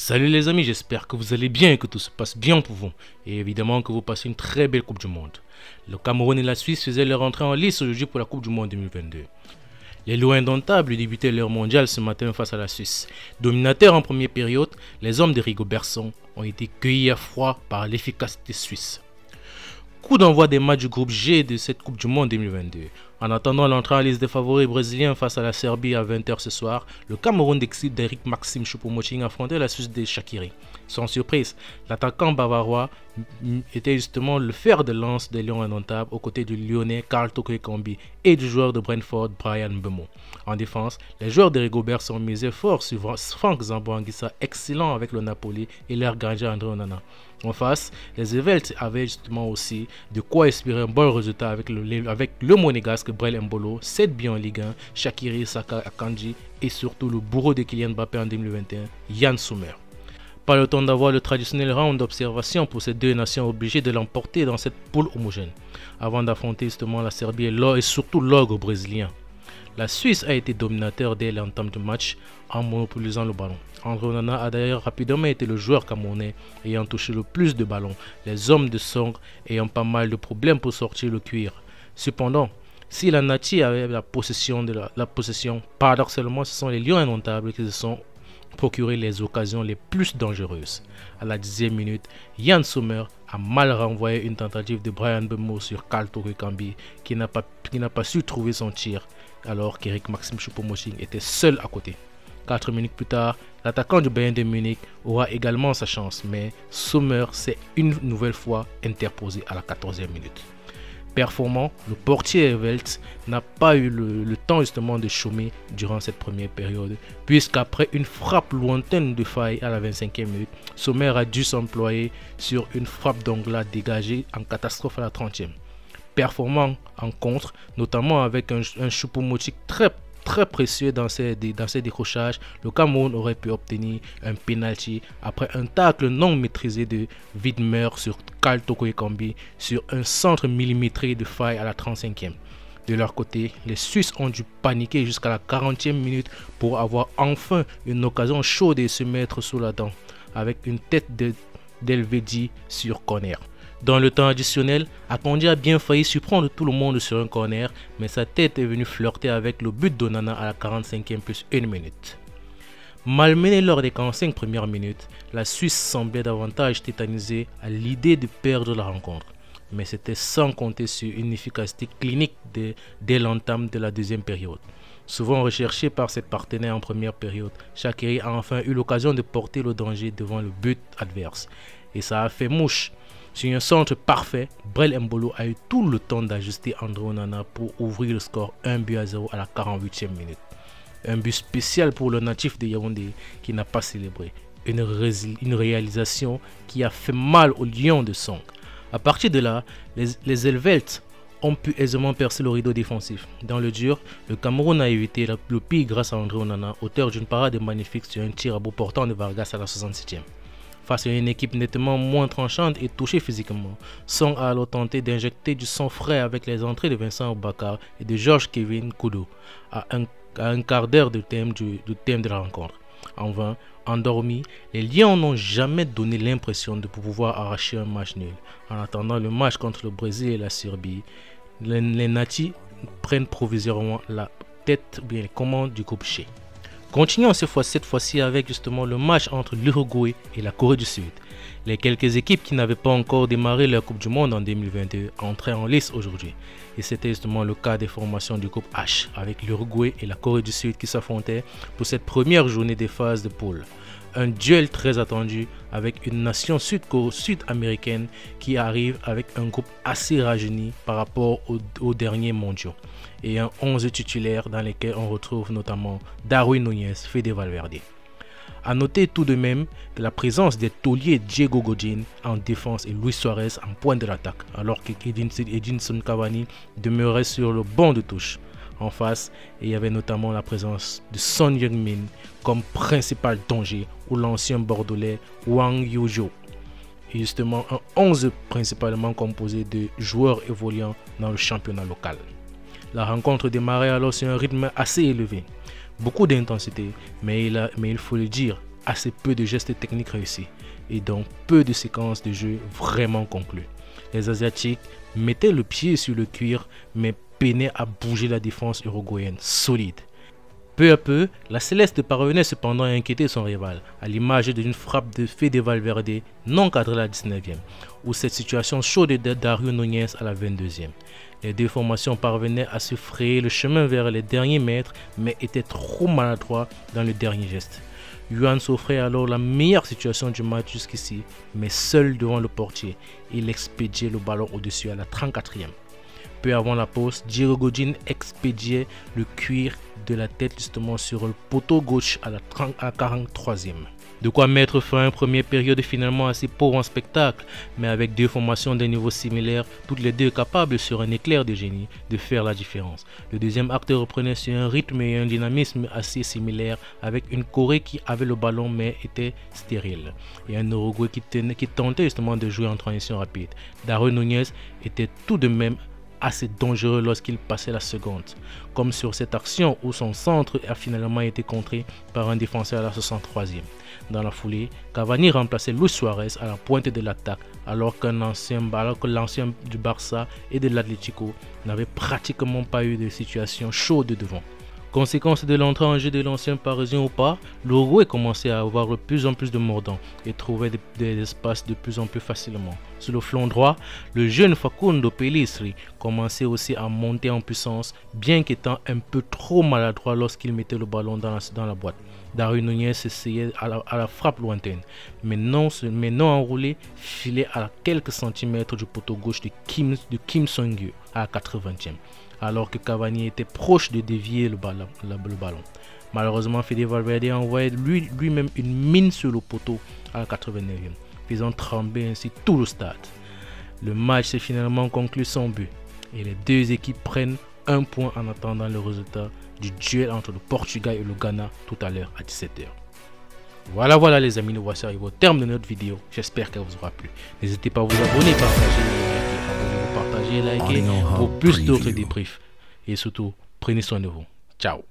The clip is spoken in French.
Salut les amis, j'espère que vous allez bien et que tout se passe bien pour vous. Et évidemment que vous passez une très belle Coupe du Monde. Le Cameroun et la Suisse faisaient leur entrée en lice aujourd'hui pour la Coupe du Monde 2022. Les Lions indomptables débutaient leur mondial ce matin face à la Suisse. Dominateurs en première période, les hommes de Rigobertson ont été cueillis à froid par l'efficacité suisse. Coup d'envoi des matchs du groupe G de cette Coupe du Monde 2022. En attendant l'entrée en liste des favoris brésiliens face à la Serbie à 20 h ce soir, le Cameroun d'exil d'Eric Maxime Choupo-Moting affrontait la Suisse de Shaqiri. Sans surprise, l'attaquant bavarois était justement le fer de lance des Lions indomptables aux côtés du Lyonnais Karl Toko Ekambi et du joueur de Brentford Bryan Mbeumo. En défense, les joueurs de Rigobert sont misés fort sur Franck Zambo-Anguissa, excellent avec le Napoli, et leur gardien André Onana. En face, les Evelts avaient justement aussi de quoi espérer un bon résultat avec le monégasque Brel Mbolo, 7 buts en Ligue 1, Shaqiri, Saka, Akanji et surtout le bourreau de Kylian Mbappé en 2021, Yann Sommer. Pas le temps d'avoir le traditionnel round d'observation pour ces deux nations obligées de l'emporter dans cette poule homogène, avant d'affronter justement la Serbie et surtout l'ogre brésilien. La Suisse a été dominateur dès l'entame du match en monopolisant le ballon. André Onana a d'ailleurs rapidement été le joueur camerounais ayant touché le plus de ballons, les hommes de Song ayant pas mal de problèmes pour sortir le cuir. Cependant, si la Nati avait la possession, paradoxalement ce sont les Lions indomptables qui se sont procuré les occasions les plus dangereuses. À la 10e minute, Yann Sommer a mal renvoyé une tentative de Bryan Mbeumo sur Karl Toko Ekambi qui n'a pas su trouver son tir alors qu'Eric Maxime Choupo-Moting était seul à côté. 4 minutes plus tard, l'attaquant du Bayern de Munich aura également sa chance, mais Sommer s'est une nouvelle fois interposé à la 14e minute. Performant, le portier Evelt n'a pas eu le temps justement de chômer durant cette première période, puisqu'après une frappe lointaine de faille à la 25e minute, Sommer a dû s'employer sur une frappe d'Ongla dégagée en catastrophe à la 30e. Performant en contre, notamment avec un Choupo-Moting très précieux dans ses décrochages, le Cameroun aurait pu obtenir un penalty après un tacle non maîtrisé de Widmer sur Karl Toko Ekambi sur un centre millimétré de faille à la 35e. De leur côté, les Suisses ont dû paniquer jusqu'à la 40e minute pour avoir enfin une occasion chaude de se mettre sous la dent avec une tête d'Elvedi sur corner. Dans le temps additionnel, Akanji a bien failli surprendre tout le monde sur un corner, mais sa tête est venue flirter avec le but d'Onana à la 45e plus 1 minute. Malmenée lors des 45 premières minutes, la Suisse semblait davantage tétanisée à l'idée de perdre la rencontre, mais c'était sans compter sur une efficacité clinique dès l'entame de la deuxième période. Souvent recherché par ses partenaires en première période, Shaqiri a enfin eu l'occasion de porter le danger devant le but adverse, et ça a fait mouche. Sur un centre parfait, Brel Mbolo a eu tout le temps d'ajuster André Onana pour ouvrir le score 1-0 à la 48e minute. Un but spécial pour le natif de Yaoundé qui n'a pas célébré. Une réalisation qui a fait mal aux Lions de Song. À partir de là, les Helvelts ont pu aisément percer le rideau défensif. Dans le dur, le Cameroun a évité le pire grâce à André Onana, auteur d'une parade magnifique sur un tir à bout portant de Vargas à la 67e. Face à une équipe nettement moins tranchante et touchée physiquement, Song a alors tenté d'injecter du sang frais avec les entrées de Vincent Obakar et de Georges Kevin Koudou à un quart d'heure du thème de la rencontre. En vain, endormis, les Lions n'ont jamais donné l'impression de pouvoir arracher un match nul. En attendant le match contre le Brésil et la Serbie, les Natis prennent provisoirement la tête bien les commandes du groupe G. Continuons cette fois-ci avec justement le match entre l'Uruguay et la Corée du Sud. Les quelques équipes qui n'avaient pas encore démarré leur Coupe du Monde en 2022 entraient en lice aujourd'hui. Et c'était justement le cas des formations du groupe H avec l'Uruguay et la Corée du Sud qui s'affrontaient pour cette première journée des phases de poule. Un duel très attendu avec une nation sud-américaine qui arrive avec un groupe assez rajeuni par rapport aux derniers mondiaux et un 11 titulaire dans lesquels on retrouve notamment Darwin Núñez, Fede Valverde. A noter tout de même que la présence des tauliers Diego Godin en défense et Luis Suarez en point de l'attaque, alors que Edinson Cavani demeurait sur le banc de touche. En face, il y avait notamment la présence de Son Heung-min comme principal danger ou l'ancien bordelais Wang Yujo. Et justement un 11 principalement composé de joueurs évoluant dans le championnat local. La rencontre démarrait alors sur un rythme assez élevé. Beaucoup d'intensité, mais il faut le dire, assez peu de gestes techniques réussis et donc peu de séquences de jeu vraiment conclues. Les Asiatiques mettaient le pied sur le cuir mais peinaient à bouger la défense uruguayenne solide. Peu à peu, la Céleste parvenait cependant à inquiéter son rival, à l'image d'une frappe de Fede Valverde non cadrée à la 19e, ou cette situation chaude de Dario Núñez à la 22e. Les deux formations parvenaient à se frayer le chemin vers les derniers mètres, mais étaient trop maladroits dans le dernier geste. Juan s'offrait alors la meilleure situation du match jusqu'ici, mais seul devant le portier, il expédiait le ballon au-dessus à la 34e. Peu avant la pause, Diego Godin expédiait le cuir de la tête justement sur le poteau gauche à la 43e. De quoi mettre fin à une première période finalement assez pauvre en spectacle, mais avec deux formations d'un niveau similaire, toutes les deux capables sur un éclair de génie de faire la différence. Le deuxième acte reprenait sur un rythme et un dynamisme assez similaires, avec une Corée qui avait le ballon mais était stérile, et un Uruguay qui tentait justement de jouer en transition rapide. Dario Núñez était tout de même assez dangereux lorsqu'il passait la seconde, comme sur cette action où son centre a finalement été contré par un défenseur à la 63e. Dans la foulée, Cavani remplaçait Luis Suarez à la pointe de l'attaque alors que l'ancien du Barça et de l'Atlético n'avait pratiquement pas eu de situation chaude devant. Conséquence de l'entrée en jeu de l'ancien parisien ou pas, l'Uruguay commençait à avoir de plus en plus de mordants et trouvait des espaces de plus en plus facilement. Sur le flanc droit, le jeune Facundo Pellistri commençait aussi à monter en puissance, bien qu'étant un peu trop maladroit lorsqu'il mettait le ballon dans la boîte. Dario Núñez essayait à la frappe lointaine, mais non enroulé, filait à quelques centimètres du poteau gauche de Kim Sung-gu à la 80e. Alors que Cavani était proche de dévier le ballon. Malheureusement, Fede Valverde a envoyé lui-même une mine sur le poteau à la 89e, faisant trembler ainsi tout le stade. Le match s'est finalement conclu sans but et les deux équipes prennent un point en attendant le résultat du duel entre le Portugal et le Ghana tout à l'heure à 17h. Voilà les amis, nous voici arrivés au terme de notre vidéo. J'espère qu'elle vous aura plu. N'hésitez pas à vous abonner, partager, liker pour plus d'autres débriefs. Et surtout, prenez soin de vous. Ciao.